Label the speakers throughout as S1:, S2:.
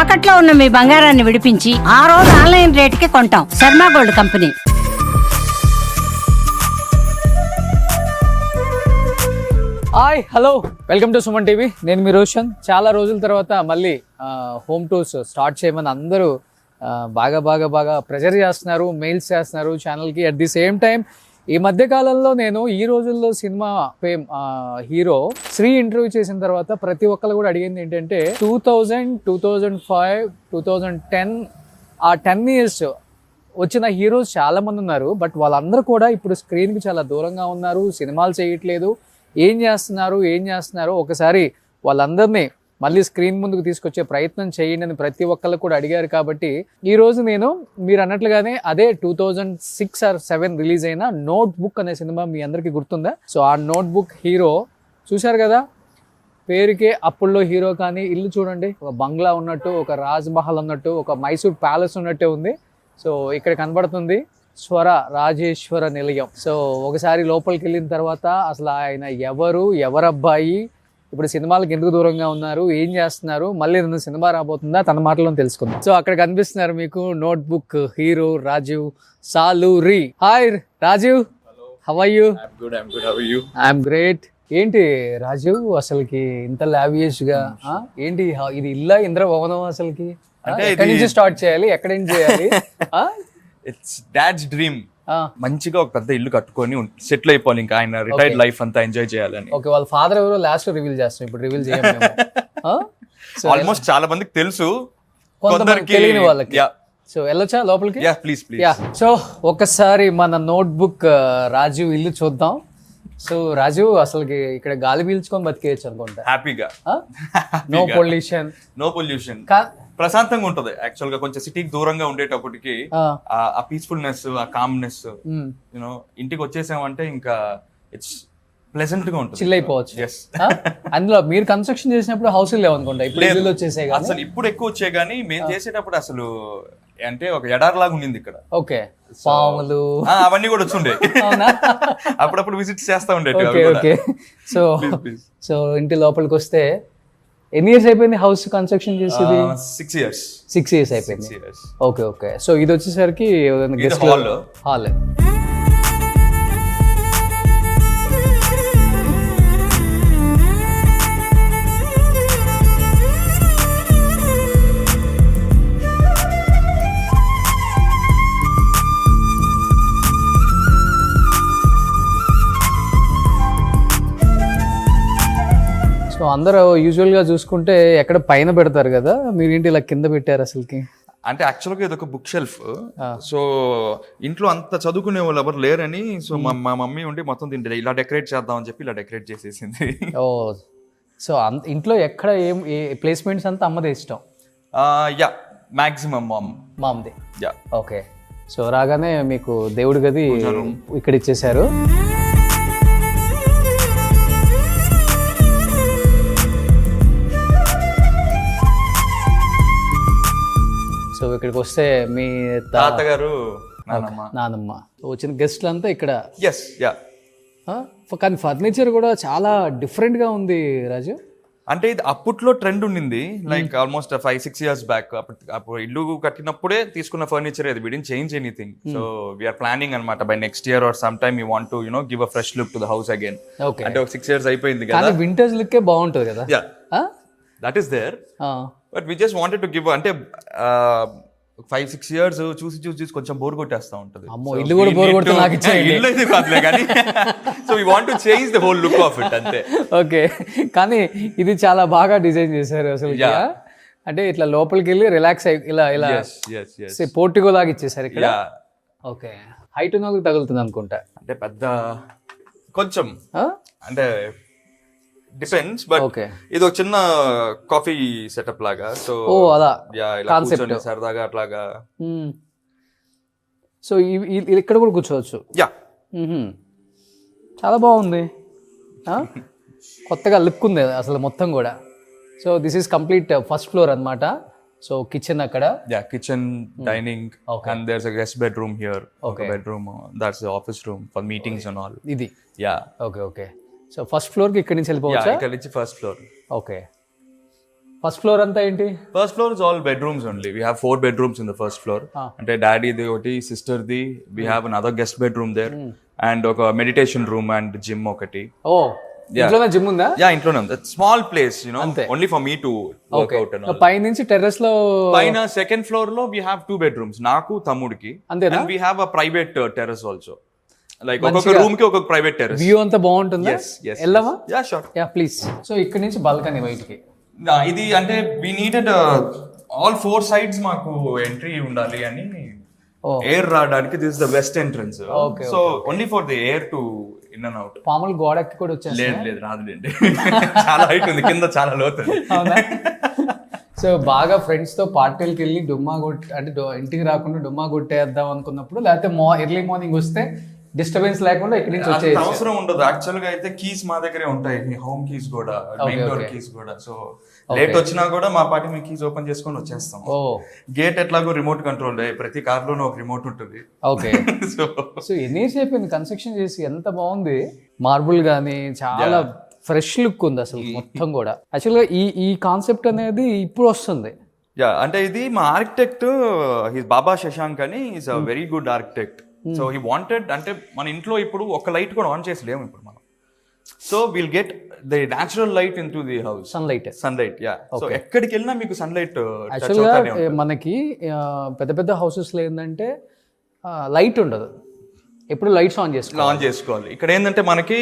S1: తాకట్లో ఉన్న మీ బంగారాన్ని విడిపించి ఆ రోజు ఆన్లైన్ రేటుకి కొంటాం. Sharma gold company.
S2: Hi hello welcome to Suman TV. నేను మీ రోషన్. చాలా రోజుల తర్వాత మళ్ళీ హోమ్ టూర్స్ స్టార్ట్ చేయమని అందరూ బాగా ప్రెజర్ చేస్తున్నారు, మెయిల్స్ చేస్తున్నారు ఛానల్కి. అట్ ది సేమ్ టైం ఈ మధ్య కాలంలో నేను ఈ రోజుల్లో cinema fame hero Sri interview చేసిన తర్వాత ప్రతి ఒక్కరు కూడా అడిగింది ఏంటంటే 2000, 2005, 2010 ఆ 10 years వచ్చిన హీరోస్ చాలా మంది ఉన్నారు. బట్ వాళ్ళందరూ కూడా ఇప్పుడు స్క్రీన్కి చాలా దూరంగా ఉన్నారు, సినిమాలు చేయట్లేదు. ఏం చేస్తున్నారు ఒకసారి వాళ్ళందరినీ మళ్ళీ స్క్రీన్ ముందుకు తీసుకొచ్చే ప్రయత్నం చేయండి అని ప్రతి ఒక్కళ్ళు కూడా అడిగారు. కాబట్టి ఈరోజు నేను మీరు అన్నట్లుగానే అదే 2006 or 2007 రిలీజ్ అయిన నోట్ బుక్ అనే సినిమా మీ అందరికీ గుర్తుందా? సో ఆ నోట్ బుక్ హీరో చూశారు కదా, పేరుకే అప్పుల్లో హీరో. కానీ ఇల్లు చూడండి, ఒక బంగ్లా ఉన్నట్టు, ఒక రాజ్ మహల్ ఉన్నట్టు, ఒక మైసూర్ ప్యాలెస్ ఉన్నట్టే ఉంది. సో ఇక్కడ కనబడుతుంది స్వర రాజేశ్వర నిలయం. సో ఒకసారి లోపలికి వెళ్ళిన తర్వాత అసలు ఆయన ఎవరబ్బాయి, ఇప్పుడు సినిమాలకు ఎందుకు దూరంగా ఉన్నారు, ఏం చేస్తున్నారు, మళ్ళీ రెండు సినిమా రాబోతుందా, తన మాటలో తెలుసుకుందాం. సో అక్కడ కనిపిస్తున్నారు మీకు note book hero Rajiv Saluri. Hi Rajiv, how are you? I'm great. ఏంటి రాజీవ్ అసలుకి ఇంత లావియస్ గా ఏంటి ఇది ఇల్లా ఇంద్రభవనం అసలుకి? అంటే ఎక్కడి నుంచి స్టార్ట్ చేయాలి, ఎక్కడి నుంచి చేయాలి?
S3: It's dad's dream. మంచిగా ఒక పెద్ద ఇల్లు కట్టుకొని సెటిల్ అయిపోవాలి, ఇంకా ఆయన రిటైర్డ్ లైఫ్ అంతా ఎంజాయ్ చేయాలని.
S2: ఓకే, వాళ్ళ ఫాదర్ ఎవరో లాస్ట్ లో రివీల్ చేస్తాం, ఇప్పుడు రివీల్ చేయాలి.
S3: ఆల్మోస్ట్ చాలా మందికి తెలుసు,
S2: కొంతమందికి తెలియని వాళ్ళకి. సో వెళ్ళొచ్చా లోపలికి?
S3: ప్లీజ్.
S2: సో ఒకసారి మన నోట్ బుక్ రాజీవ్ ఇల్లు చూద్దాం. సో రాజీవ్ అసలుకి ఇక్కడ గాలి పీల్చుకొని బతికేయచ్చు అనుకుంటా
S3: హ్యాపీగా.
S2: నో పొల్యూషన్,
S3: ప్రశాంతంగా ఉంటది. యాక్చువల్ గా కొంచెం సిటీకి దూరంగా ఉండేటప్పటికి ఆ పీస్ఫుల్నెస్, ఆ కామ్నెస్, యూనో ఇంటికి వచ్చేసామంటే ఇంకా ఇట్స్ ప్లెజెంట్ గా ఉంటుంది,
S2: చిల్ అయిపోవచ్చు. అందులో మీరు కన్స్ట్రక్షన్ చేసినప్పుడు హౌస్ లేవనుకుంటా, ఇప్పుడు ఇల్లు వచ్చేసాయి.
S3: అసలు ఇప్పుడు ఎక్కువ వచ్చాయి, కానీ మేము చేసేటప్పుడు అసలు అంటే ఒక ఎడార్లాగా ఉండింది ఇక్కడ.
S2: ఓకే, పాములు
S3: అవన్నీ కూడా వచ్చుండే, అప్పుడప్పుడు విజిట్ చేస్తా ఉండే.
S2: ఓకే, సో ఇంటి లోపలికి వస్తే ఎన్ని ఇయర్స్ అయిపోయింది హౌస్ కన్స్ట్రక్షన్ చేసేది? 6 years అయిపోయింది. ఓకే, సో ఇది వచ్చేసరికి గెస్ట్ హాల్. సో అందరూ యూజువల్గా చూసుకుంటే ఎక్కడ పైన పెడతారు కదా, మీరేంటి ఇలా కింద పెట్టారు అసలుకి?
S3: అంటే యాక్చువల్గా ఇది ఒక బుక్ షెల్ఫ్. సో ఇంట్లో అంత చదువుకునే వాళ్ళు ఎవరు లేరని, సో మా మమ్మీ ఉండి మొత్తం దీన్ని ఇలా డెకరేట్ చేద్దామని చెప్పి ఇలా డెకరేట్ చేసేసింది.
S2: ఓ, సో ఇంట్లో ఎక్కడ ఏ ప్లేస్మెంట్స్ అంతా అమ్మదే ఇష్టం?
S3: మాక్సిమం
S2: మామది. ఓకే, సో రాగానే మీకు దేవుడి గది ఇక్కడ ఇచ్చేసారు. సో ఇక్కడికి వస్తే మీ
S3: తాతగారు,
S2: నానమ్మ, వచ్చిన గెస్ట్లు అంతా ఇక్కడ. కానీ ఫర్నిచర్ కూడా చాలా డిఫరెంట్ గా ఉంది రాజు.
S3: అంటే ఇది అప్పట్లో ట్రెండ్ ఉండింది, లైక్ ఆల్మోస్ట్ 5-6 years బ్యాక్. అప్పుడు ఇల్లు కట్టినప్పుడే తీసుకున్న ఫర్నిచర్ అది. We didn't change anything. So we are planning అనమాట, by next year or some time you want to give a fresh look to the house again. అంటే ఒక 6 years అయిపోయింది కదా,
S2: వింటేజ్ లుక్ బాగుంటుంది కదా.
S3: That is there, but we just wanted to give. అంటే 5-6 years చూసి కొంచెం బోర్ కొట్టేస్తా ఉంటుంది.
S2: ఇల్లు కూడా బోర్ కొడుతుంది నాకు,
S3: ఇల్లు అయితే కాదులే కానీ. So we want to change the whole look of it అంతే.
S2: ఓకే, కానీ ఇది చాలా బాగా డిజైన్ చేశారు అసలు. అంటే ఇట్లా లోపలికి వెళ్ళి రిలాక్స్ అయ్యి ఇలా పోర్టిగో లాగా ఇచ్చేసారు ఇక్కడ. ఓకే, హైట్ నాకు తగులుతుంది అనుకుంటా.
S3: అంటే పెద్ద కొంచెం అంటే డిపెండ్స్, బట్ ఇది ఒక చిన్న కాఫీ సెటప్ లాగా. సో
S2: అలా
S3: కాన్సెప్ట్ సరదాగా అట్లాగా.
S2: సో ఇక్కడ కూడా కూర్చోవచ్చు. చాలా బాగుంది, కొత్తగా లుక్ ఉంది అసలు మొత్తం కూడా. So this is complete first floor అన్నమాట. సో కిచెన్ అక్కడ,
S3: kitchen, dining, and there's a guest bedroom here. ఒక bedroom, that's the office room for meetings and all.
S2: ఇది ఓకే. సో ఫస్ట్ ఫ్లోర్కి ఇక్కడి నుంచి వెళ్ళిపోవచ్చా?
S3: ఇక్కడ నుంచి first floor.
S2: Okay, first floor అంతా ఏంటి?
S3: First floor is all bedrooms only. We have 4 bedrooms in the first floor. అంటే డాడీది ఒకటి, సిస్టర్ది. We have another guest bedroom there and ఒక మెడిటేషన్ రూమ్ అండ్ జిమ్ ఒకటి.
S2: ఓ, ఇంట్లోనే జిమ్ ఉందా?
S3: యా, ఇంట్లోనే ఉంది. Small place, you know, only for me to work out. And
S2: పై నుంచి టెర్రస్ లో
S3: పైన సెకండ్ ఫ్లోర్ లో వీ హ్యావ్ 2 bedrooms నాకు తమ్ముడికి.
S2: అంతేనా?
S3: And we have a private terrace also. Like ఒక్కొక్క రూమ్ కి ఒక్కొక్క ప్రైవేట్ టెర్రస్.
S2: వ్యూ అంతా బాగుంటుందా? వెళ్ళవా?
S3: Yeah, sure.
S2: Yeah, please. So ఇక్కడ నుంచి బాల్కనీ బయటికి.
S3: ఇది అంటే వీ నీడెడ్ ఆల్ 4 sides మాకు ఎంట్రీ ఉండాలి అని, ఎయిర్ రావడానికి. This is the west entrance. So only for the air to in and out.
S2: పాములు గోడ ఎక్కి కూడా వచ్చేస్తాయి?
S3: లేదు, రాదులేండి. చాలా హైట్ ఉంది, కింద చాలా లోతు.
S2: అవునా? సో బాగా ఫ్రెండ్స్ తో పార్టీలకి వెళ్ళి డుమ్మా అంటే ఇంటికి రాకుండా డుమ్మా కొట్టేద్దాం అనుకున్నప్పుడు, లేకపోతే ఎర్లీ మార్నింగ్ వస్తే డిస్టర్బెన్స్ లేకుండా ఇక్కడి నుంచి వచ్చే
S3: అవసరం ఉండదు. యాక్చువల్ గా అయితే కీస్ మా దగ్గరే ఉంటాయి, హోమ్ కీస్ కూడా, మెయిన్ డోర్ కీస్ కూడా. సో లేట్ వచ్చినా కూడా మా పార్టీ మీ కీస్ ఓపెన్ చేసుకొని వచ్చేస్తాం. గేట్ ఎట్లాగో రిమోట్ కంట్రోల్, ప్రతి కార్ లోనూ ఒక రిమోట్ ఉంటుంది.
S2: ఓకే. సో ఎన్ని ఇయర్స్ అయిపోయింది కన్స్ట్రక్షన్ చేసి? ఎంత బాగుంది. మార్బుల్ గానీ చాలా ఫ్రెష్ లుక్ ఉంది అసలు మొత్తం కూడా. యాక్చువల్గా ఈ కాన్సెప్ట్ అనేది ఇప్పుడు వస్తుంది.
S3: యా, అంటే ఇది మా ఆర్కిటెక్ట్ హిస్ బాబా శశాంక్ అని, is a very good architect. So he wanted, అంటే మన ఇంట్లో ఇప్పుడు ఒక లైట్ కూడా ఆన్ చేసి లేము ఇప్పుడు మనం. So will get the natural light in to the house. Sunlight. Yeah. So ఎక్కడికి వెళ్ళినా మీకు సన్లైట్.
S2: యాక్చువల్గా మనకి పెద్ద పెద్ద హౌసెస్ లో ఏంటంటే లైట్ ఉండదు, ఎప్పుడు లైట్స్ ఆన్
S3: చేసుకోవాలి. ఇక్కడ ఏంటంటే మనకి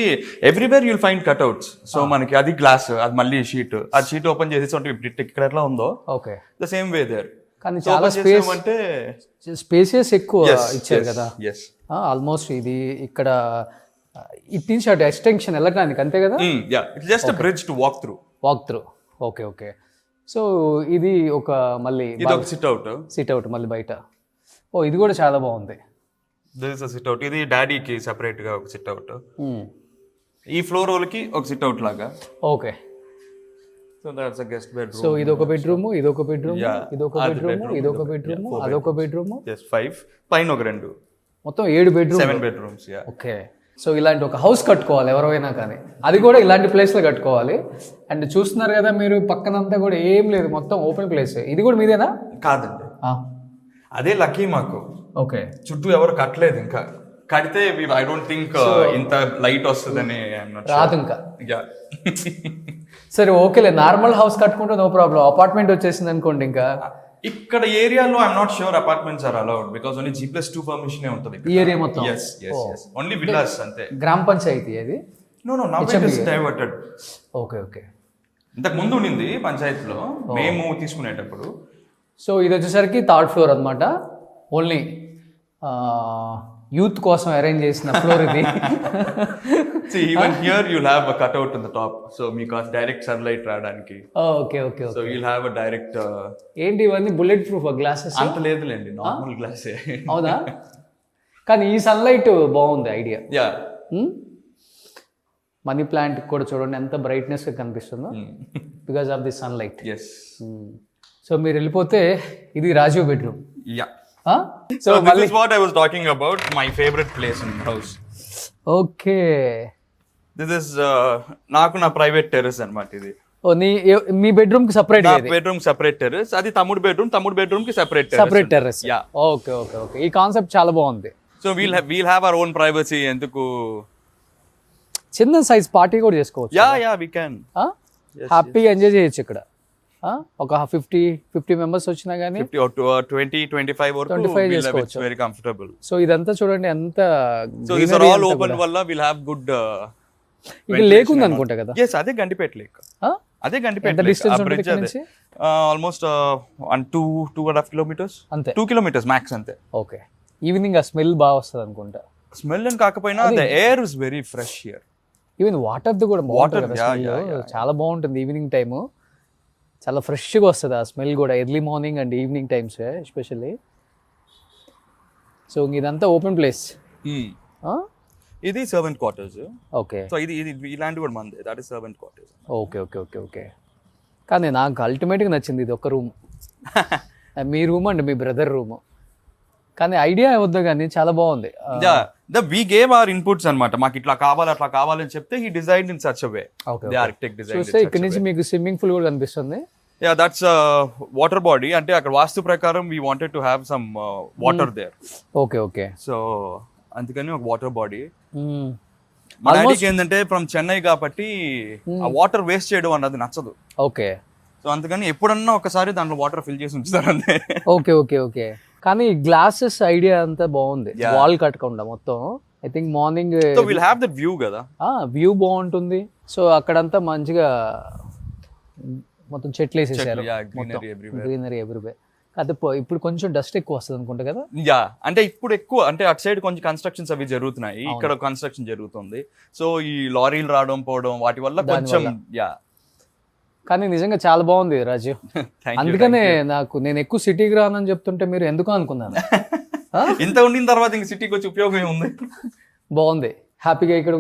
S3: everywhere you'll find cutouts. So మనకి అది గ్లాస్, అది మళ్ళీ షీట్, ఆ షీట్ ఓపెన్ చేసి ఇక్కడ ఎట్లా ఉందో
S2: okay
S3: the same way there.
S2: కానీ చాలా స్పేసెస్ ఎక్కువ ఇచ్చారు కదా. ఆల్మోస్ట్ ఇది ఇక్కడ ఇట్ నుంచి అటు ఎక్స్టెన్షన్ వెళ్ళడానికి, అంతే కదా?
S3: Just bridge to walk through.
S2: Okay. So ఇది ఒక మళ్ళీ సిట్ అవుట్ మళ్ళీ బయట. ఓ, ఇది కూడా చాలా బాగుంది.
S3: SIT out. ఇది డాడీకి సెపరేట్ గా ఒక సిట్ అవుట్, ఈ ఫ్లోర్ వాళ్ళకి ఒక సిట్ అవుట్ లాగా.
S2: Okay.
S3: So that's a guest bedroom.
S2: So ఇదొక బెడ్రూమ్, ఇదొక బెడ్రూమ్, ఇదొక బెడ్రూమ్, ఇదొక బెడ్రూమ్, అదొక బెడ్రూమ్.
S3: 5 పైన ఒక 2,
S2: మొత్తం 7 bedrooms.
S3: 7 bedrooms.
S2: ఓకే. సో ఇలాంటి ఒక హౌస్ కట్టుకోవాలి ఎవరైనా కానీ, అది కూడా ఇలాంటి ప్లేస్ లో కట్టుకోవాలి. అండ్ చూస్తున్నారు కదా మీరు, పక్కనంతా కూడా ఏం లేదు, మొత్తం ఓపెన్ ప్లేస్. ఇది కూడా మీదేనా?
S3: కాదండి, అదే లక్కీ మాకు.
S2: ఓకే.
S3: చుట్టూ ఎవరు కట్టలేదు. ఇంకా కడితే ఐ డోంట్ థింక్ ఇంత లైట్ వస్తుందని
S2: రాదు ఇంకా. సరే, ఓకేలే, నార్మల్ హౌస్ కట్టుకుంటే నో ప్రాబ్లం. అపార్ట్మెంట్ వచ్చేసింది అనుకోండి, ఇంకా
S3: ఇక్కడ ఏరియాలో I'm not sure apartments are allowed, because only G+2 permission ఉంటుంది
S2: ఈ ఏరియా మొత్తం.
S3: yes ఓన్లీ విల్లాస్ అంతే.
S2: గ్రామ పంచాయతీ అది?
S3: No now it is diverted.
S2: Okay.
S3: ఇంతకు ముందు ఉండింది పంచాయతీలో మేము తీసుకునేటప్పుడు.
S2: సో ఇది వచ్చేసరికి 3rd floor అన్నమాట. ఓన్లీ యూత్ కోసం అరేంజ్ చేసిన ఫ్లోర్ ఇది.
S3: See, even here you'll have a cutout on the top, so మీకు డైరెక్ట్ సన్లైట్ రావడానికి.
S2: Okay.
S3: So you'll have a direct
S2: ఏంటి ఇవన్నీ బుల్లెట్ ప్రూఫ్ గ్లాసెస్?
S3: అంత లేదులేండి, నార్మల్ గ్లాసే.
S2: అవునా? కానీ ఈ సన్లైట్ బాగుంది ఐడియా.
S3: యా.
S2: మనీ ప్లాంట్ కూడా చూడండి ఎంత బ్రైట్నెస్ కనిపిస్తుందో, because of the sunlight.
S3: Yes.
S2: So మీరు వెళ్ళిపోతే ఇది Rajiv bedroom.
S3: Yeah.
S2: So
S3: this is what I was talking about, my favorite place in the house.
S2: Okay.
S3: This is నాకు నా ప్రైవేట్ టెర్రస్ అన్నమాట ఇది.
S2: మీ బెడ్రూమ్ కి సెపరేట్?
S3: నా బెడ్రూమ్ సెపరేట్ టెర్రస్, అది తమ్ముడు బెడ్రూమ్ కి సెపరేట్
S2: టెర్రస్. యా. ఓకే. ఈ కాన్సెప్ట్ చాలా బాగుంది.
S3: So we'll have our own privacy. ఎందుకు
S2: చిన్న సైజ్ పార్టీ కూడా చేసుకోవచ్చు.
S3: Yeah we can.
S2: హ్యాపీగా ఎంజాయ్ చేయొచ్చు ఇక్కడ. ఒక 50 మెంబర్స్ వచ్చినా కానీ
S3: 20-25 వరకు చేసుకోవచ్చు. Very comfortable.
S2: సో ఇదంతా చూడండి ఎంత.
S3: So these are all open వల్ల విల్ హావ్ గుడ్.
S2: ఇది లేకుంది అనుకుంటా కదా?
S3: yes, అదే గండిపేట లేక్. అదే గండిపేట
S2: ఎంత డిస్టెన్స్ ఉంటుంది ఇక్కడ నుంచి?
S3: ఆల్మోస్ట్ 2.5 kilometers అంతే. 2 kilometers మాక్స్ అంతే.
S2: ఓకే. ఈవినింగ్ ఆ స్మెల్ బాగా వస్తుంది అనుకుంటా.
S3: స్మెల్ అని కాకపోయినా the air is very fresh here.
S2: Even water కూడా బాగుంటుంది, చాలా బాగుంటుంది ఈవినింగ్ టైము. చాలా ఫ్రెష్గా వస్తుంది ఆ స్మెల్ కూడా, early morning and evening times especially. So ఇదంతా ఓపెన్ ప్లేస్.
S3: ఇది సర్వెంట్ క్వార్టర్స్.
S2: ఓకే.
S3: సో ఇది ఇలాంటి కూడా మంది, that is servant quarters.
S2: Okay. కానీ నాకు అల్టిమేట్గా నచ్చింది ఇది ఒక రూమ్. మీ రూమ్ అండి, మీ బ్రదర్ రూమ్. కానీ ఐడియా వద్దు కానీ చాలా బాగుంది.
S3: we gave our inputs అన్నమాట. మాకు ఇట్లా కావాలి అట్లా కావాలని చెప్తే he designed in such a way. The architect designed.
S2: చూస్తే ఇక్కడ నుంచి మీకు స్విమ్మింగ్ పూల్ కూడా కనిపిస్తుంది.
S3: Yeah that's water body. అంటే అక్కడ వాస్తు ప్రకారం we wanted to have some water there.
S2: Okay okay.
S3: So అందుకని ఒక వాటర్ బాడీ. మా డాడీకి ఏంటంటే ఫ్రమ్ చెన్నై కాబట్టి ఆ వాటర్ వేస్ట్ చేయడం అన్నది నచ్చదు.
S2: ఓకే.
S3: సో అందుకని ఎప్పుడన్నా ఒకసారి దాంట్లో వాటర్ ఫిల్ చేసి ఉంచుతారు అంతే.
S2: Okay okay okay. కానీ గ్లాసెస్ ఐడియా అంతా బాగుంది, వాల్ కట్టకుండా మొత్తం. I think morning
S3: so will have that view కదా,
S2: వ్యూ బాగుంటుంది. సో అక్కడంతా మంచిగా మొత్తం చెట్లు వేసేసారు, గ్రీనరీ ఎవ్రీవే. అదే ఇప్పుడు కొంచెం డస్ట్ ఎక్కువ వస్తుంది అనుకుంటా కదా.
S3: యా అంటే ఇప్పుడు ఎక్కువ అంటే అటు సైడ్ కొంచెం కన్స్ట్రక్షన్స్ అవి జరుగుతున్నాయి, ఇక్కడ కన్స్ట్రక్షన్ జరుగుతుంది. సో ఈ లారీలు రావడం పోవడం వాటి వల్ల కొంచెం యా.
S2: కానీ నిజంగా చాలా బాగుంది రాజు. అందుకనే నేను ఎక్కువ సిటీకి రానని చెప్తుంటే మీరు ఎందుకు అనుకున్నాను.
S3: ఇంత ఉండిన తర్వాత ఇంక సిటీకి వచ్చి ఉపయోగం ఏముంది.
S2: బాగుంది, హ్యాపీగా. ఇక్కడ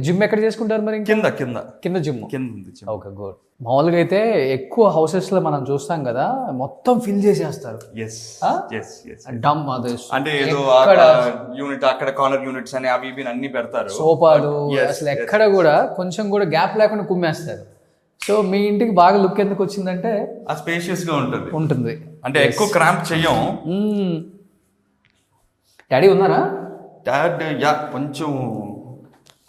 S2: జిమ్ ఎక్కడ చేసుకుంటారు మరి?
S3: కింద కింద
S2: కింద జిమ్.
S3: కింద.
S2: Okay good. మామూలుగా అయితే ఎక్కువ హౌసెస్ లో మనం చూస్తాం కదా, మొత్తం ఫిల్ చేసేస్తారు. డమ్ అది
S3: అంటే ఏదో యూనిట్ అక్కడ కార్నర్ యూనిట్స్ అని అవి ఇవి అన్ని పెడతారు,
S2: సోఫాలు అసలు ఎక్కడ కూడా కొంచెం కూడా గ్యాప్ లేకుండా కుమ్మేస్తారు. సో మీ ఇంటికి బాగా లుక్ ఎందుకు వచ్చిందంటే
S3: ఆ స్పేషియస్ గా ఉంటుంది. అంటే ఎక్కువ క్రాంప్ చెయ్యం.
S2: డాడీ ఉన్నారా?
S3: డాడ్ యా కొంచెం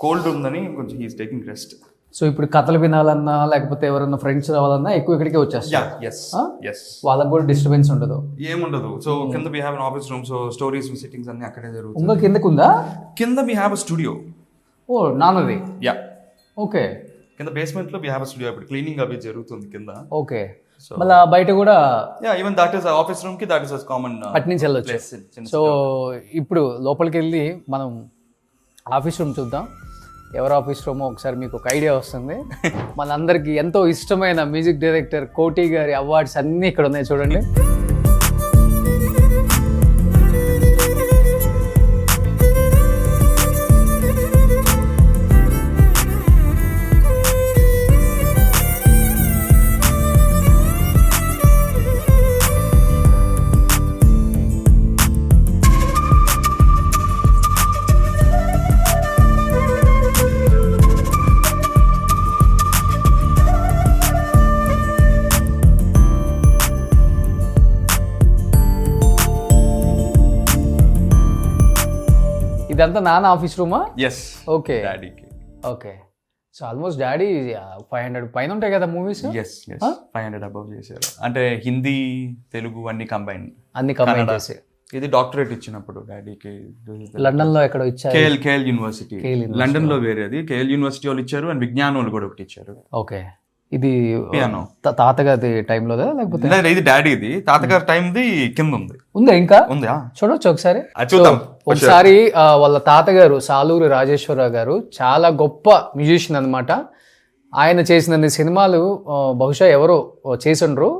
S3: కోల్డ్ ఉందని కొంచెం హీస్ టేకింగ్ రెస్ట్.
S2: సో ఇప్పుడు కథలు వినాలన్నా లేకపోతే ఎవరన్నా ఫ్రెండ్స్ రావాలన్నా ఎక్కువ ఇక్కడికే వచ్చేస్తారు. వాళ్ళకి కూడా డిస్టర్బెన్స్ ఉండదు,
S3: ఏముండదు. సో కింద we have an office room, so stories sittings అన్ని అక్కడే జరుగుతాయి.
S2: ఇంకా కిందకుందా?
S3: కింద వి హావ్ ఎ స్టూడియో.
S2: ఓ నాన్నది.
S3: Yeah
S2: okay.
S3: కింద బేస్మెంట్ లో వి హావ్ ఎ స్టూడియో. ఇప్పుడు క్లీనింగ్ అవి జరుగుతుంది కింద.
S2: ఓకే. మళ్ళీ బయట కూడా
S3: yeah even that is office room కి దట్ ఇస్ కామన్
S2: అటు నుంచి వెళ్ళొచ్చు. సో ఇప్పుడు లోపలికి వెళ్ళి మనం ఆఫీస్ రూమ్ చూద్దాం. ఎవరు ఆఫీస్ రూమో ఒకసారి మీకు ఒక ఐడియా వస్తుంది. మనందరికి ఎంతో ఇష్టమైన మ్యూజిక్ డైరెక్టర్ కోటి గారి అవార్డ్స్ అన్నీ ఇక్కడ ఉన్నాయి చూడండి. ఇదంతా నాన్న ఆఫీస్ రూమా?
S3: ఎస్.
S2: ఓకే.
S3: డాడీకి.
S2: ఓకే. సో ఆల్మోస్ట్ డాడీ 500 పైన ఉంటాయి కదా మూవీస్?
S3: ఎస్ 500 అబవ్ చేశారు. అంటే హిందీ తెలుగు అన్ని కంబైన్
S2: చేసి.
S3: ఇది డాక్టరేట్ ఇచ్చినప్పుడు డాడీకి
S2: లండన్ లో ఎక్కడ ఇచ్చారు?
S3: KL university. లండన్ లో వేరేది కేఎల్ యూనివర్సిటీ వాళ్ళు ఇచ్చారు, అండ్ విజ్ఞాన్ వాళ్ళు కూడా ఒకటి ఇచ్చారు.
S2: ఓకే. ఇది తాతగారి టైంలో లేకపోతే
S3: ఇది డాడీది? తాతగారి టైంది కింద
S2: ఉందా? ఇంకా
S3: ఉందా?
S2: చూడొచ్చు ఒకసారి.
S3: చూద్దాం
S2: ఒకసారి. వాళ్ళ తాతగారు సాలూరి రాజేశ్వరరావు గారు చాలా గొప్ప మ్యూజిషియన్ అనమాట. ఆయన చేసిన సినిమాలు బహుశా ఎవరో చేసిండ్రు.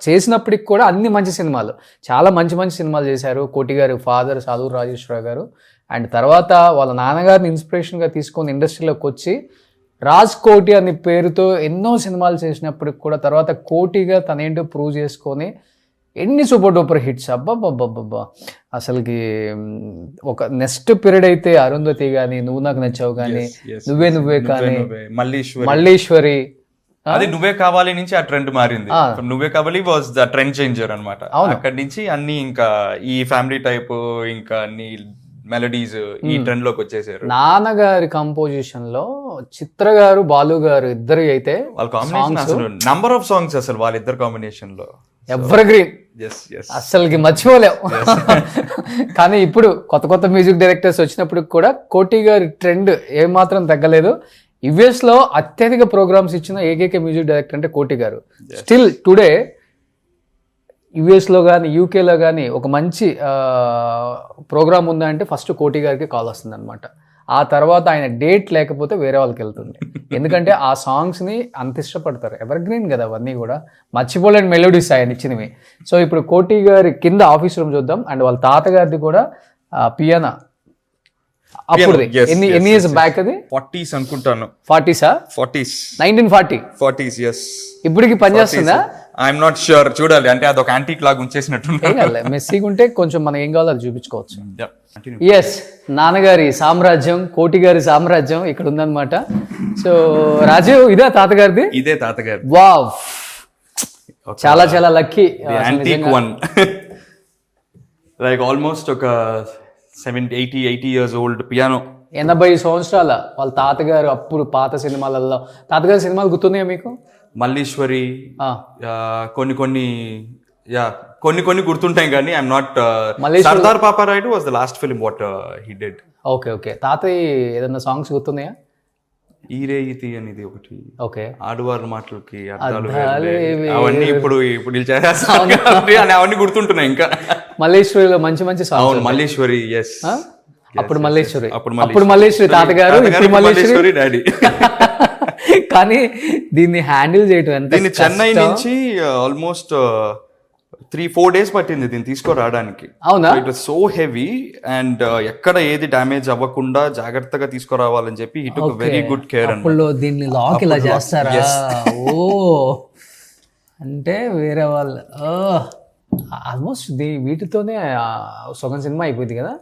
S2: చేసినప్పటికి కూడా అన్ని మంచి సినిమాలు, చాలా మంచి మంచి సినిమాలు చేశారు. కోటి గారి ఫాదర్ సాలూరి రాజేశ్వరరావు గారు. అండ్ తర్వాత వాళ్ళ నాన్నగారిని ఇన్స్పిరేషన్గా తీసుకొని ఇండస్ట్రీలోకి వచ్చి రాజ్ కోటి అనే పేరుతో ఎన్నో సినిమాలు చేసినప్పటికి కూడా తర్వాత కోటిగా తనేంటో ప్రూవ్ చేసుకొని ఎన్ని సూపర్ డూపర్ హిట్స్. అబ్బాబ్బాబ్బా అసలుకి ఒక నెక్స్ట్ పీరియడ్ అయితే అరుంధతి కానీ, నువ్వు నాకు నచ్చావు కానీ, నువ్వే కానీ, మల్లీశ్వరి.
S3: అది నువ్వే కావాలి నుంచి ఆ ట్రెండ్ మారింది. నువ్వే కావాలి వాజ్ ద ట్రెండ్ చేంజర్ అనమాట. అక్కడి నుంచి అన్ని ఇంకా ఈ ఫ్యామిలీ టైప్ ఇంకా అన్ని మెలడీస్ ఈ ట్రెండ్ లోకి వచ్చేసారు.
S2: నాన్నగారి కంపోజిషన్ లో చిత్ర గారు, బాలు గారు ఇద్దరు అయితే
S3: వాళ్ళ కాంబినేషన్ అసలు నంబర్ ఆఫ్ సాంగ్స్ అసలు వాళ్ళిద్దరు కాంబినేషన్ లో
S2: ఎవర్ గ్రీన్, అసలుకి మర్చిపోలేవు. కానీ ఇప్పుడు కొత్త కొత్త మ్యూజిక్ డైరెక్టర్స్ వచ్చినప్పుడు కూడా కోటి గారి ట్రెండ్ ఏమాత్రం తగ్గలేదు. యుఎస్ లో అత్యధిక ప్రోగ్రామ్స్ ఇచ్చిన ఏకైక మ్యూజిక్ డైరెక్టర్ అంటే కోటి గారు. స్టిల్ టుడే యుఎస్లో కానీ యూకేలో కానీ ఒక మంచి ప్రోగ్రామ్ ఉందా అంటే ఫస్ట్ కోటి గారికి కాల్ వస్తుంది అనమాట. ఆ తర్వాత ఆయన డేట్ లేకపోతే వేరే వాళ్ళకి వెళ్తుంది. ఎందుకంటే ఆ సాంగ్స్ని అంత ఇష్టపడతారు, ఎవర్ గ్రీన్ కదా అవన్నీ కూడా, మర్చిపోలేని మెలోడీస్ ఆయన ఇచ్చినవి. సో ఇప్పుడు కోటి గారి కింద ఆఫీస్ రూమ్ చూద్దాం. అండ్ వాళ్ళ తాతగారిది కూడా పియానా. అప్పుడు ఎన్ని ఇయర్స్ బ్యాక్? అది
S3: 40s అనుకుంటాను.
S2: 40s 1940.
S3: yes.
S2: ఇప్పటికి పనిచేస్తుందా?
S3: ఐఎమ్ నాట్ ష్యూర్, చూడాలి. అంటే అదొక యాంటీక్ లాగా ఉంచేసినట్టు.
S2: మెస్సీగా ఉంటే కొంచెం మనకి ఏం కావాలో అది చూపించుకోవచ్చు. ఎస్, నాన్నగారి సామ్రాజ్యం, కోటి గారి సామ్రాజ్యం ఇక్కడ ఉందన్నమాట. సో రాజు, ఇదే తాతగారిది?
S3: ఇదే తాతగారి.
S2: వావ్, చాలా చాలా lucky.
S3: Antique one. Like almost ఒక 80 years old పియానో.
S2: 80 సంవత్సరాల వాళ్ళ తాతగారు అప్పుడు పాత సినిమాలలో. తాతగారి సినిమాలు గుర్తున్నాయా మీకు?
S3: మల్లీశ్వరి,
S2: ఆ,
S3: కొన్ని గుర్తుంటాయి కానీ I'm not.
S2: Malliswari-
S3: Sardar Paparayudu was the last film what he did.
S2: Okay okay. తాతయ్య ఏదన్నా సాంగ్స్ గుర్తున్నాయా?
S3: ఈరేయితి అనేది ఒకటి,
S2: ఓకే.
S3: ఆడువారి మాటలకి అర్థాలు
S2: అర్థాలే
S3: వేరులే. అవన్నీ ఇప్పుడు వీళ్ళు చేసేస్తారు కాబట్టి అవన్నీ గుర్తుంటున్నాయి ఇంకా.
S2: మల్లేశ్వరిలో మంచి మంచి సాంగ్స్.
S3: అవును, మల్లీశ్వరి. ఎస్,
S2: అప్పుడు మల్లేశ్వరి,
S3: అప్పుడు
S2: అప్పుడు మల్లేశ్వరి తాతగారు, ఇప్పుడు మల్లేశ్వరి
S3: డాడీ.
S2: కానీ దీన్ని హ్యాండిల్ చేయటం ఎంత
S3: దీన్ని చెన్నై నుంచి ఆల్మోస్ట్ 3-4 days పట్టింది దీన్ని తీసుకురావడానికి.
S2: అవునా?
S3: It was so heavy and ఎక్కడ ఏది డ్యామేజ్ అవ్వకుండా జాగ్రత్తగా తీసుకురావాలని చెప్పి he took very good care.
S2: అప్పుడు దీన్ని లాక్ ఇలా చేస్తారా? ఓ, అంటే వేరే వాళ్ళు ఆల్మోస్ట్ వీటితోనే సగం సినిమా అయిపోయింది కదా.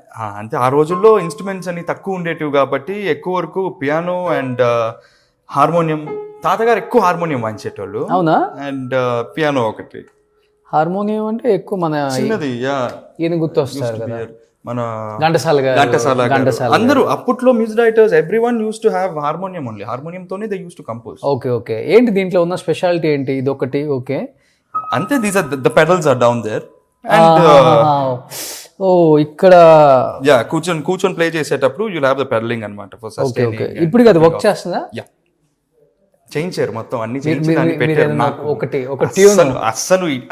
S3: అంటే ఆ రోజుల్లో ఇన్స్ట్రుమెంట్స్ అని తక్కువ ఉండేటివి కాబట్టి ఎక్కువ వరకు పియానో అండ్ హార్మోనియం. తాతగారు ఎక్కువ హార్మోనియం వాయించేటోళ్ళు.
S2: అవునా?
S3: అండ్ పియానో ఒకటి.
S2: హార్మోనియం అంటే ఎక్కువ మన
S3: చిన్నది
S2: ఈయన గుర్తొస్తారు కదా,
S3: మన
S2: ఘంటసాల గారు.
S3: ఘంటసాల అందరూ అప్పట్లో music directors everyone used to have harmonium only. Harmonium తోనే they used to compose.
S2: Okay okay. ఏంటి దీంట్లో ఉన్న స్పెషాలిటీ ఏంటి? ఇది ఒకటి. ఓకే.
S3: అంతే, these are the pedals are down there and
S2: oh ఇక్కడ
S3: కూర్చొని ప్లే చేసేటప్పుడు యు హావ్ ద పెడలింగ్ అన్నమాట ఫర్
S2: ఓకే
S3: సస్టైనింగ్.
S2: ఓకే. ఇప్పుడు కదా వర్క్ చేస్తుందా?
S3: యా, చేయించారు మొత్తం అన్ని చేయించి దాన్ని
S2: మీరు
S3: పెట్టారు.
S2: ఏదైనా
S3: నాకు
S2: ఒక ట్యూన్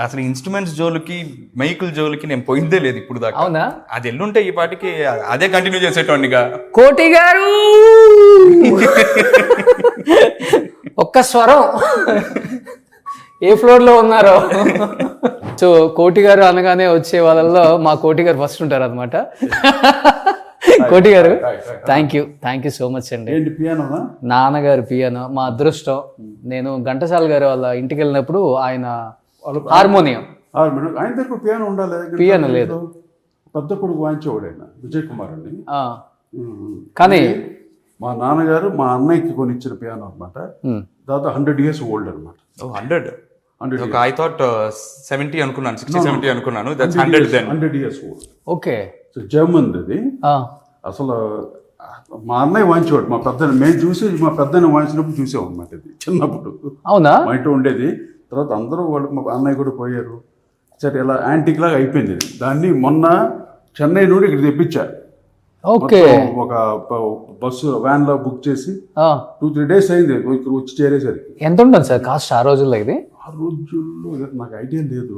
S3: అసలు ఇన్స్ట్రుమెంట్స్ జోలికి మైకుల జోలికి నేను పోయిందే లేదు ఇప్పుడు దాకా.
S2: అవునా?
S3: అది ఎల్లుంటే ఈ పాటికి అదే కంటిన్యూ చేసేటోనిగా.
S2: కోటి గారు ఒక్క స్వరం ఏ ఫ్లోర్ లో ఉన్నారో. సో కోటి గారు అనగానే వచ్చే వాళ్ళల్లో మా కోటి గారు ఫస్ట్ ఉంటారు అనమాట. కోటి గారు, థ్యాంక్ యూ సో మచ్ అండి. నాన్నగారు పియానో మా అదృష్టం. నేను ఘంటసాల గారు వాళ్ళ ఇంటికి వెళ్ళినప్పుడు ఆయన హార్మోనియం,
S4: ఆయన దగ్గర పియానో ఉండాలి.
S2: పియానో లేదు.
S4: పెద్ద కొడుకు వాయించేవాడు ఆయన, విజయ్ కుమార్ అని.
S2: కానీ
S4: మా నాన్నగారు మా అన్నయ్యకి కొనిచ్చిన పియానో అనమాట. దాదాపు 100 years ఓల్డ్ అనమాట.
S3: 100. ఐ థాట్ 70 అనుకున్నాను, 60-70 అనుకున్నాను. That's 100 then.
S4: 100 years old.
S2: Okay.
S4: So German అది. అసలు మా అన్నయ్య వాయించేవాడు. మా పెద్ద మేము చూసి మా పెద్దన్న వాయించినప్పుడు చూసాం అనమాట. ఇది చిన్నప్పుడు.
S2: అవునా?
S4: మా ఇంట్లో ఉండేది. తర్వాత అందరూ వాళ్ళు మా అన్నయ్య కూడా పోయారు. సరే ఇలా యాంటిక్ లాగా అయిపోయింది. దాన్ని మొన్న చెన్నై నుండి ఇక్కడ తెప్పించారు.
S2: ఓకే.
S4: ఒక బస్సు వ్యాన్ లో బుక్ చేసి 2-3 days అయింది ఇక్కడ వచ్చి చేరేసరికి.
S2: ఎంత ఉంటుంది సార్ కాస్ట్ ఆ రోజుల్లో? ఇది
S4: ఆ రోజుల్లో నాకు ఐడియా లేదు.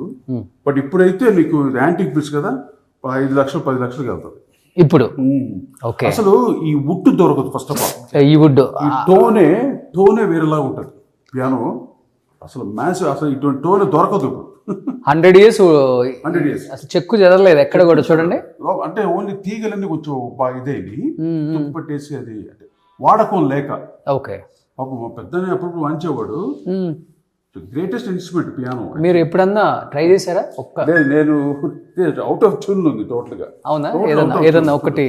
S4: బట్ ఇప్పుడైతే నీకు యాంటిక్ పీస్ కదా, 5 లక్షలు 10 లక్షలకి వెళ్తుంది
S2: ఇప్పుడు. ఓకే.
S4: అసలు ఈ వుడ్ దొరకదు ఫస్ట్ ఆఫ్ ఆల్.
S2: ఈ వుడ్
S4: ఈ టోనే వేరేలాగా ఉంటుంది పియానో. అసలు మ్యాథ్స్ అసలు ఇటువంటి టోనే దొరకదు.
S2: 100 years
S4: 100 years
S2: అసలు చెక్కు చెదరలేదు ఎక్కడ కూడా. చూడండి,
S4: అంటే ఓన్లీ తీగలన్నీ కొంచెం బాగా ఇదేది పట్టేసి అది అంటే వాడకం లేక.
S2: ఓకే.
S4: పాపం మా పెద్దనే అప్పుడు వాయించేవాడు. Greatest instrument piano.
S2: మీరు ఎప్పుడన్నా ట్రై చేశారా?
S4: నేను అవుట్ ఆఫ్ ట్యూన్ ఉంది టోటల్ గా.
S2: అవునా? ఏదన్నా ఒకటి.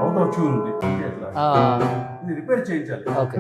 S4: అవుట్ ఆఫ్ ట్యూన్ ఉంది. రిపేర్ చేయించాలి.
S2: ఓకే.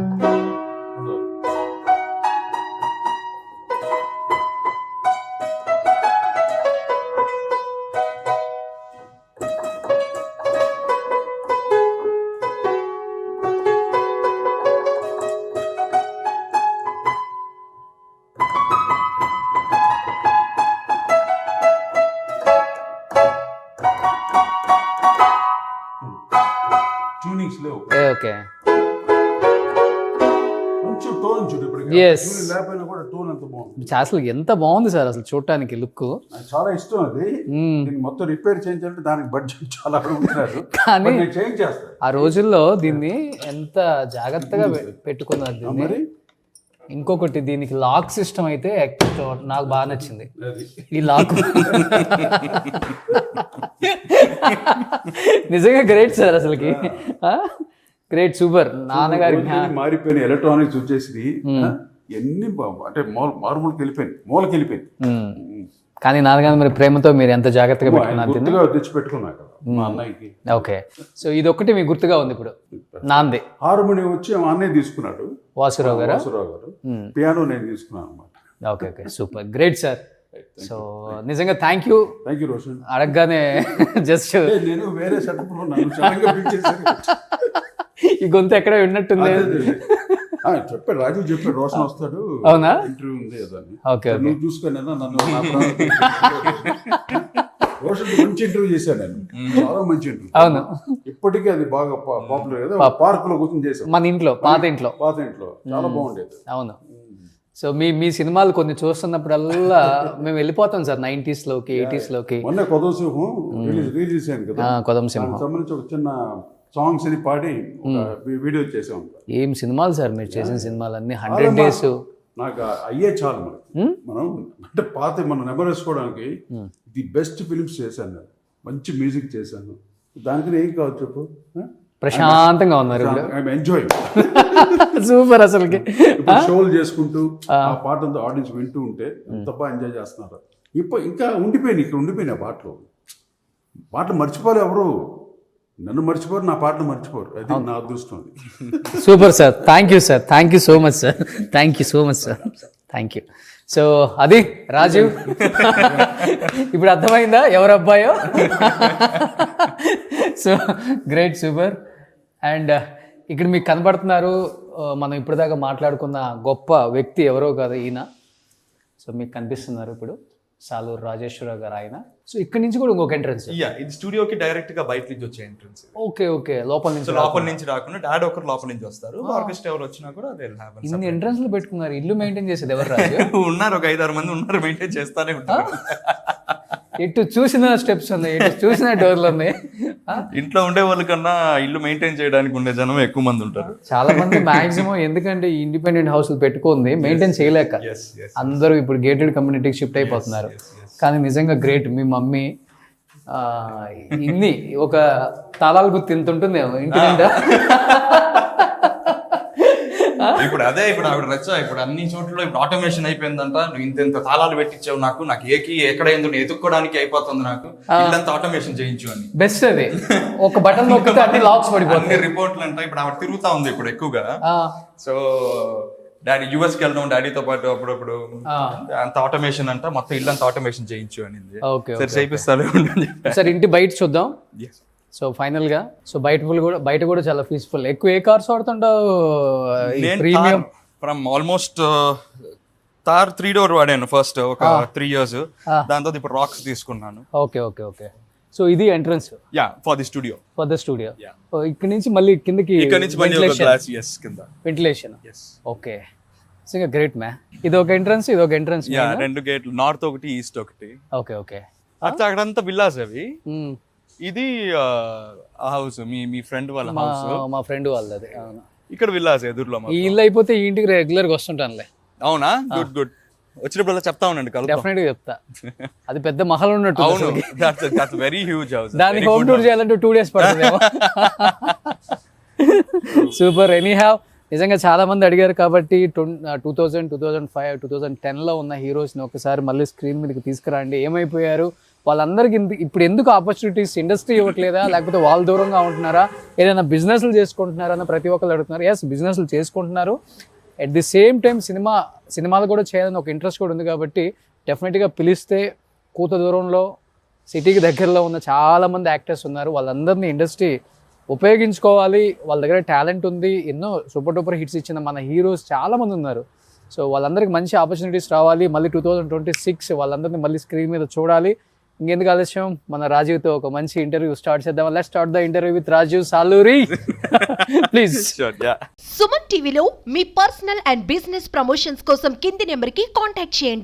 S4: ట్యూనింగ్స్ లేవు.
S2: ఓకే.
S4: కొంచెం టోన్ చూడు. ఇప్పుడు
S2: Yes.
S4: లేకపోయినా కూడా టోన్ ఎంత బాగుంది.
S2: అసలు ఎంత బాగుంది సార్ అసలు చూడటానికి లుక్.
S4: నాకు చాలా ఇష్టం అది. దీన్ని మొత్తం రిపేర్ చేయించాలంటే దానికి బడ్జెట్ చాలా అడుగుతున్నారు.
S2: కానీ
S4: నేను చేంజ్ చేస్తాను.
S2: ఆ రోజుల్లో దీన్ని ఎంత జాగ్రత్తగా పెట్టుకున్నారు దీన్ని.
S4: మరి
S2: ఇంకొకటి దీనికి లాక్ సిస్టమ్ అయితే నాకు బాగా నచ్చింది.
S4: అది
S2: ఈ లాక్ నిజంగా గ్రేట్ సార్ అసలుకి. Great, super. నాన్నగారి
S4: మారిపోయిన ఎలక్ట్రానిక్స్ వచ్చేసి ఎన్ని అంటే మూలకి వెళ్ళిపోయింది.
S2: కానీ నాన్నగారు మరి ప్రేమతో మీరు ఎంత జాగ్రత్తగా పెట్టుకున్నారు దీన్ని.
S4: తెచ్చి పెట్టుకున్నాక మా అన్నయ్యకి.
S2: ఓకే, సో ఇది ఒకటి మీకు గుర్తుగా ఉంది ఇప్పుడు. నాంది
S4: హార్మోనియం వచ్చి మా అన్నయ్య తీసుకున్నాడు,
S2: వాసురావు గారు.
S4: వాసురావు గారు. పియానో నేను తీసుకున్నాను అనమాట.
S2: Okay okay, super, great sir. So నిజంగా థ్యాంక్ యూ
S4: రోషన్.
S2: అడగగానే జస్ట్
S4: నేను వేరే సెటప్ లో నన్ను సడన్గా పిలిచేసరికి
S2: ఈ గొంతు ఎక్కడ విన్నట్టుంది.
S4: చెప్పాడు రాజు, చెప్పాడు రోషన్ వస్తాడు,
S2: అవునా,
S4: ఇంటర్వ్యూ ఉంది కదా అని.
S2: ఓకే ఓకే,
S4: నువ్వు చూసుకొని నన్ను రోషన్ మంచి ఇంటర్వ్యూ చేశాను నేను, చాలా మంచి ఇంటర్వ్యూ.
S2: అవును,
S4: ఇప్పటికీ అది బాగా పాపులర్ కదా, పార్క్ లో కూర్చొని చేశాను
S2: మన ఇంట్లో, పాత ఇంట్లో
S4: చాలా బాగుండేది.
S2: అవును. సో మీ సినిమాలు కొన్ని చూస్తున్నప్పుడల్లా మేము వెళ్ళిపోతాం సార్ 90s లోకి 80s లోకి.
S4: మొన్న కొదవసింహం రిలీజ్ చేశాను కదా,
S2: కొదం సింహం,
S4: దానికి సంబంధించి ఒక చిన్న సాంగ్స్ అని పాడి వీడియో చేసాం.
S2: ఏం సినిమాలు సార్ మీరు చేసిన సినిమాలన్నీ, 100 days.
S4: నాకు అయ్యే చాలు మనకి. మనం అంటే పాత మనం నెంబర్ వేసుకోవడానికి ది బెస్ట్ ఫిలిమ్స్ చేశాను నేను, మంచి మ్యూజిక్ చేశాను, దానికి ఏం కావచ్చు చెప్పు.
S2: ప్రశాంతంగా ఉన్నారు
S4: ఎంజాయ్
S2: సూపర్. అసలుకి
S4: షోలు చేసుకుంటూ ఆ పాట అంతా ఆడియన్స్ వింటూ ఉంటే ఎంత బాగా ఎంజాయ్ చేస్తున్నారు. ఇంకా ఉండిపోయినాయి పాటలు మర్చిపోరు ఎవరు, నన్ను మర్చిపోరు, నా పాటలు మర్చిపోరు, అది నా అదృష్టం.
S2: Super sir, thank you sir, thank you so much sir, thank you so much sir, thank you. So అది రాజీవ్, ఇప్పుడు అర్థమైందా ఎవరు అబ్బాయో. So great, super. అండ్ ఇక్కడ మీకు కనబడుతున్నారు, మనం ఇప్పటిదాకా మాట్లాడుకున్న గొప్ప వ్యక్తి ఎవరో కాదు ఈయన. సో మీకు కనిపిస్తున్నారు ఇప్పుడు సాలూరు రాజేశ్వరరావు గారు ఆయన. సో ఇక్కడ నుంచి కూడా ఇంకొక ఎంట్రన్స్.
S3: ఇది స్టూడియోకి డైరెక్ట్ గా బయట నుంచి వచ్చే ఎంట్రన్స్.
S2: ఓకే ఓకే, లోపల
S3: నుంచి రాకుండా డాడీ ఒకరు లోపల నుంచి వస్తారు, ఆర్కెస్ట్రా ఎవరు వచ్చినా కూడా
S2: ఇన్ని ఎంట్రన్స్లు పెట్టుకున్నారు. ఇల్లు మెయింటైన్ చేసేది ఎవరు రాజు?
S3: ఉన్నారు, ఒక 5-6 మంది ఉన్నారు, మెయింటైన్ చేస్తానే ఉంటారు.
S2: ఎటు చూసిన స్టెప్స్ ఉన్నాయి, ఎటు చూసిన డోర్లు ఉన్నాయి.
S3: ఇంట్లో ఉండే వాళ్ళకన్నా ఇల్లు మెయింటైన్ చేయడానికి ఉండే జనం ఎక్కువ మంది ఉంటారు.
S2: చాలా మంది మాక్సిమం, ఎందుకంటే ఈ ఇండిపెండెంట్ హౌస్లు పెట్టుకుంది మెయింటైన్ చేయలేక అందరూ ఇప్పుడు గేటెడ్ కమ్యూనిటీకి షిఫ్ట్ అయిపోతున్నారు. కానీ నిజంగా గ్రేట్, మీ మమ్మీ ఇన్ని ఒక తాళాలు గుర్తు ఇంత ఉంటుందేమో ఇంటి నిండా.
S3: ఇప్పుడు ఆవిడ రచ్చ, ఇప్పుడు అన్ని చోట్ల ఇప్పుడు ఆటోమేషన్ అయిపోయిందంట. నువ్వు ఇంత తాళాలు పెట్టించావు, నాకు ఏకి ఎక్కడ ఎందుకు ఎత్తుక్కోవడానికి అయిపోతుంది, నాకు ఇల్లంతా ఆటోమేషన్ చేయించు అని.
S2: బెస్ట్ అది, ఒక బటన్ నొక్కితే అన్ని లాక్స్ పడిపోతాయి.
S3: రిపోర్ట్లు అంట ఇప్పుడు ఆవిడ తిరుగుతా ఉంది ఇప్పుడు ఎక్కువగా. సో డాడీ యూఎస్ కి వెళ్ళడం, డాడీతో పాటు అప్పుడప్పుడు అంత ఆటోమేషన్ అంట, మొత్తం ఇల్లంతా ఆటోమేషన్ చేయించు అనింది. సరే చేపిస్తాను
S2: సార్. ఇంటి బయట చూద్దాం. సో ఫైనల్ గా, సో బయట కూడా చాలా పీస్ఫుల్. ఎక్కువ ఏ కార్స్ వాడుతుంటావు? Premium
S3: from almost Thar 3 door వాడాను ఫస్ట్ ఒక 3 years. దాంతో ఇప్పుడు రాక్స్ తీసుకున్నాను.
S2: Okay okay okay. సో ఇది ఎంట్రన్స్
S3: ఫర్ ది స్టూడియో.
S2: ఇక్కడ నుంచి మళ్ళీ కిందకి వెంటిలేషన్. ఓకే, గ్రేట్ మ్యా. ఇది ఒక ఎంట్రన్స్, ఇది ఒక ఎంట్రన్స్.
S3: 2 గేట్లు, నార్త్ ఒకటి, ఈస్ట్ ఒకటి.
S2: Okay okay.
S3: అట్లా అక్కడంతా విల్లాస్ అవి. ఇది హౌస్ మీ ఫ్రెండ్ వాళ్ళ హౌస్.
S2: మా ఫ్రెండ్ వాళ్ళది. అవును,
S3: ఇక్కడ విల్లాస్ ఎదురులో.
S2: ఈ ఇల్లు అయిపోతే ఈ ఇంటికి రెగ్యులర్ గా వస్తుంటానులే.
S3: అవునా? గుడ్. వచ్చినప్పుడు చెప్తా ఉండండి,
S2: డెఫినెట్ గా చెప్తా. అది పెద్ద మహల్ ఉన్నట్టు.
S3: Very huge house.
S2: దానికి హోమ్ టూర్ చేయాలంటే 2 days పడుతుంది. సూపర్. ఎనీ హ్యావ్, నిజంగా చాలా మంది అడిగారు కాబట్టి 2000, 2005, 2010లో ఉన్న హీరోస్ని ఒకసారి మళ్ళీ స్క్రీన్ మీదకి తీసుకురండి. ఏమైపోయారు వాళ్ళందరికీ? ఇప్పుడు ఎందుకు ఆపర్చునిటీస్ ఇండస్ట్రీ ఇవ్వట్లేదా, లేకపోతే వాళ్ళు దూరంగా ఉంటున్నారా, ఏదైనా బిజినెస్లు చేసుకుంటున్నారా అని ప్రతి ఒక్కరు అడుగుతున్నారు. ఎస్, బిజినెస్లు చేసుకుంటున్నారు. అట్ ది సేమ్ టైం సినిమాలు కూడా చేయాలని ఒక ఇంట్రెస్ట్ కూడా ఉంది. కాబట్టి డెఫినెట్గా పిలిస్తే కూత దూరంలో సిటీకి దగ్గరలో ఉన్న చాలామంది యాక్టర్స్ ఉన్నారు. వాళ్ళందరినీ ఇండస్ట్రీ ఉపయోగించుకోవాలి. వాళ్ళ దగ్గర టాలెంట్ ఉంది. ఎన్నో సూపర్ డూపర్ హిట్స్ ఇచ్చిన మన హీరోస్ చాలామంది ఉన్నారు. సో వాళ్ళందరికీ మంచి ఆపర్చునిటీస్ రావాలి. మళ్ళీ 2026 వాళ్ళందరినీ మళ్ళీ స్క్రీన్ మీద చూడాలి. ఇంకెందుకు ఆలస్యం, మన రాజీవ్తో ఒక మంచి ఇంటర్వ్యూ స్టార్ట్ చేద్దాం. Let's start the interview with Rajiv Saluri. Please.
S5: Suman టీవీలో మీ పర్సనల్ అండ్ బిజినెస్ ప్రమోషన్స్ కోసం కింది నెంబర్కి కాంటాక్ట్ చేయండి.